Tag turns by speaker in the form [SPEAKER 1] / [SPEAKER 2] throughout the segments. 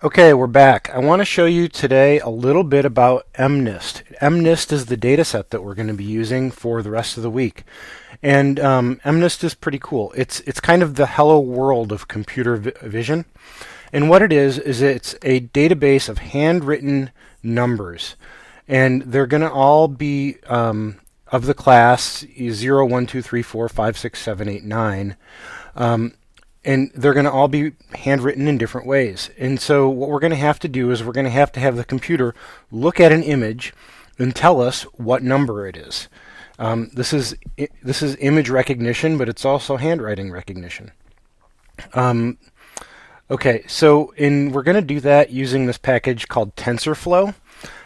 [SPEAKER 1] Okay, we're back. I want to show you today a little bit about MNIST. MNIST is the data set that we're going to be using for the rest of the week. And MNIST is pretty cool. It's kind of the hello world of computer vision. And what it is it's a database of handwritten numbers. And they're going to all be of the class 0, 1, 2, 3, 4, 5, 6, 7, 8, 9. And they're going to all be handwritten in different ways. And so what we're going to have to do is we're going to have the computer look at an image and tell us what number it is. This is image recognition, but it's also handwriting recognition. Okay, so we're going to do that using this package called TensorFlow.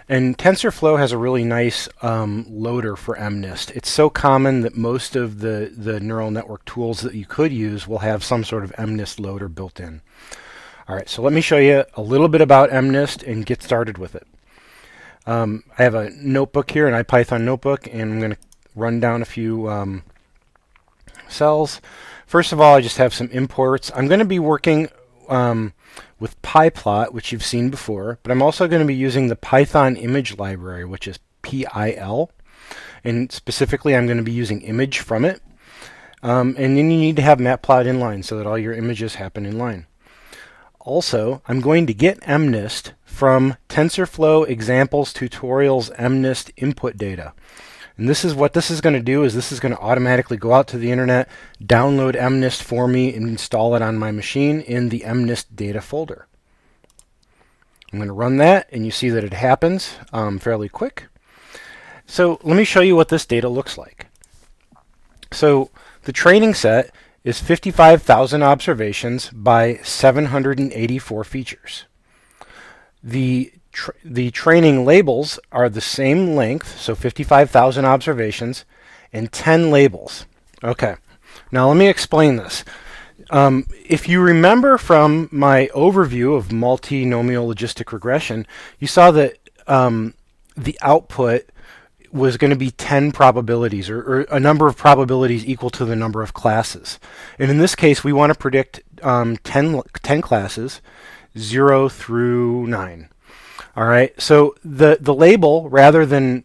[SPEAKER 1] And TensorFlow has a really nice loader for MNIST. It's so common that most of the neural network tools that you could use will have some sort of MNIST loader built in. All right, so let me show you a little bit about MNIST and get started with it. I have a notebook here, an IPython notebook, and I'm going to run down a few cells. First of all, I just have some imports. I'm going to be working with pyplot, which you've seen before, but I'm also going to be using the Python image library, which is PIL, and specifically I'm going to be using image from it. And then you need to have matplot inline so that all your images happen inline. Also, I'm going to get MNIST from TensorFlow examples tutorials MNIST input data. And this is what this is going to do is this is going to automatically go out to the internet, download MNIST for me, and install it on my machine in the MNIST data folder. I'm going to run that, and you see that it happens fairly quick. So let me show you what this data looks like. So the training set is 55,000 observations by 784 features. The training labels are the same length, so 55,000 observations, and 10 labels. Okay, now let me explain this. If you remember from my overview of multinomial logistic regression, you saw that the output was going to be 10 probabilities, or a number of probabilities equal to the number of classes. And in this case, we want to predict 10 classes, 0 through 9. All right, so the label, rather than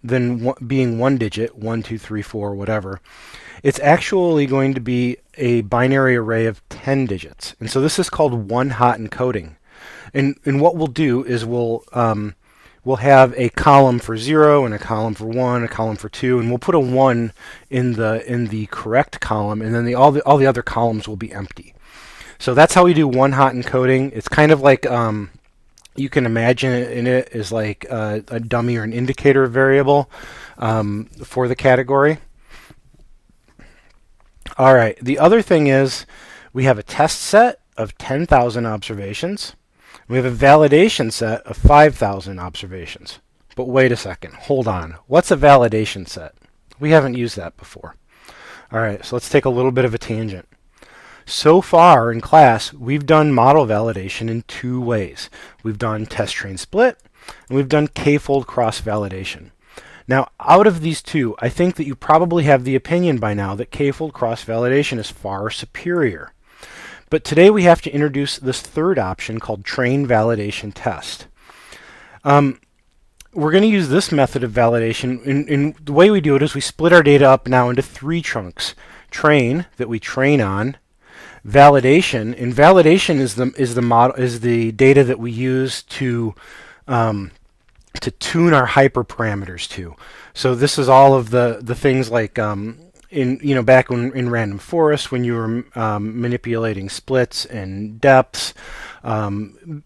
[SPEAKER 1] being one digit, 1, 2, 3, 4, whatever, it's actually going to be a binary array of 10 digits. And so this is called one-hot encoding. And what we'll do is we'll have a column for 0 and a column for 1, a column for 2, and we'll put a 1 in the correct column, and then all the other columns will be empty. So that's how we do one-hot encoding. It's kind of like you can imagine it as like a dummy or an indicator variable for the category. All right, the other thing is we have a test set of 10,000 observations. We have a validation set of 5,000 observations. But wait a second, hold on. What's a validation set? We haven't used that before. All right, so let's take a little bit of a tangent. So far in class, we've done model validation in two ways. We've done test train split, and we've done k-fold cross validation. Now, out of these two, I think that you probably have the opinion by now that k-fold cross validation is far superior. But today we have to introduce this third option called train validation test. We're going to use this method of validation, and the way we do it is we split our data up now into three chunks. Train, that we train on, validation, and validation is the data that we use to tune our hyperparameters to. So this is all of the things like back in random forest when you were manipulating splits and depths.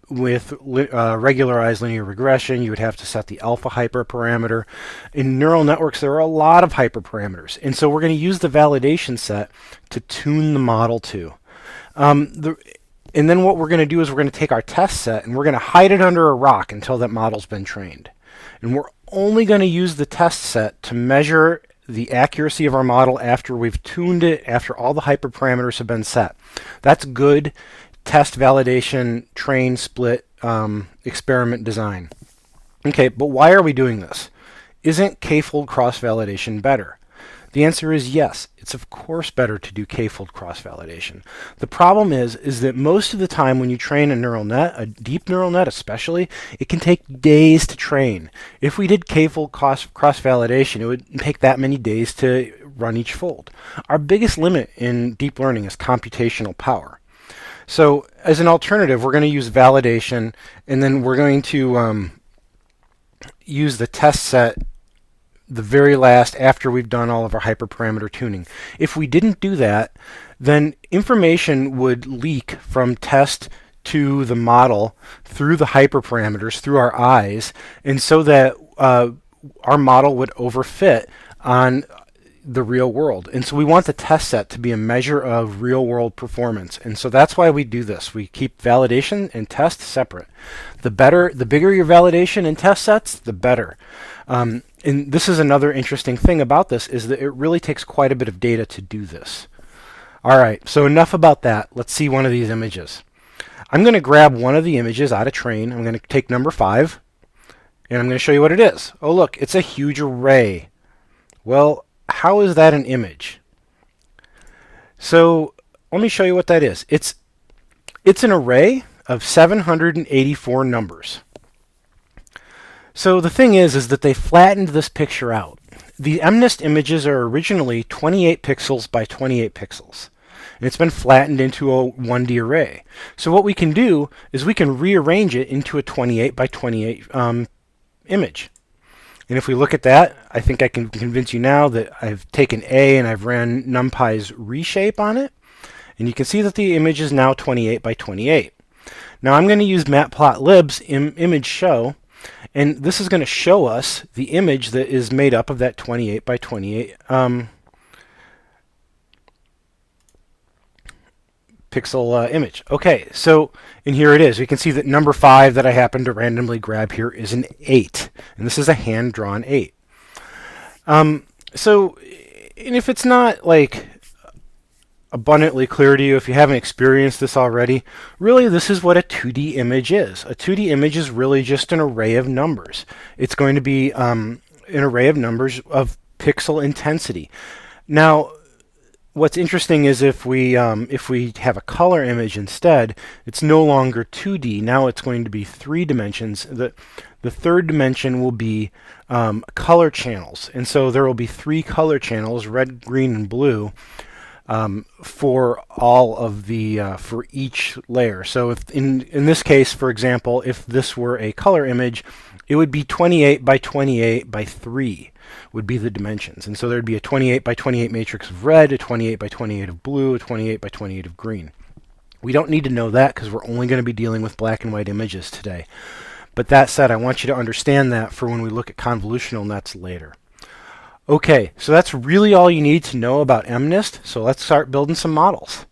[SPEAKER 1] With regularized linear regression, you would have to set the alpha hyperparameter. In neural networks, there are a lot of hyperparameters, and so we're going to use the validation set to tune the model to. And then what we're going to do is we're going to take our test set and we're going to hide it under a rock until that model's been trained. And we're only going to use the test set to measure the accuracy of our model after we've tuned it, after all the hyperparameters have been set. That's good test validation, train, split, experiment design. Okay, but why are we doing this? Isn't k-fold cross validation better? The answer is yes. It's of course better to do k-fold cross-validation. The problem is that most of the time when you train a neural net, a deep neural net especially, it can take days to train. If we did k-fold cross-validation, it would take that many days to run each fold. Our biggest limit in deep learning is computational power. So as an alternative, we're going to use validation, and then we're going to use the test set the very last after we've done all of our hyperparameter tuning. If we didn't do that, then information would leak from test to the model through the hyperparameters, through our eyes, and so that our model would overfit on the real world. And so we want the test set to be a measure of real world performance. And so that's why we do this. We keep validation and test separate. The bigger your validation and test sets, the better. And this is another interesting thing about this, is that it really takes quite a bit of data to do this. All right, so enough about that. Let's see one of these images. I'm going to grab one of the images out of train. I'm going to take number 5, and I'm going to show you what it is. Oh, look, it's a huge array. Well, how is that an image? So let me show you what that is. It's an array of 784 numbers. So the thing is that they flattened this picture out. The MNIST images are originally 28 pixels by 28 pixels. And it's been flattened into a 1D array. So what we can do is we can rearrange it into a 28 by 28 image. And if we look at that, I think I can convince you now that I've taken A and I've ran NumPy's reshape on it. And you can see that the image is now 28 by 28. Now I'm going to use matplotlib's image show, and this is going to show us the image that is made up of that 28 by 28 pixel image. Okay, so, and here it is. You can see that number 5 that I happened to randomly grab here is an 8. And this is a hand-drawn 8. So, and if it's not like abundantly clear to you, if you haven't experienced this already, really this is what a 2D image is. A 2D image is really just an array of numbers. It's going to be an array of numbers of pixel intensity. Now, what's interesting is if we have a color image instead, it's no longer 2D. Now it's going to be 3 dimensions. The third dimension will be color channels, and so there will be 3 color channels: red, green, and blue, for all of the for each layer. So if in this case, for example, if this were a color image, it would be 28 by 28 by 3 would be the dimensions. And so there'd be a 28 by 28 matrix of red, a 28 by 28 of blue, a 28 by 28 of green. We don't need to know that because we're only going to be dealing with black and white images today. But that said, I want you to understand that for when we look at convolutional nets later. Okay, so that's really all you need to know about MNIST. So let's start building some models.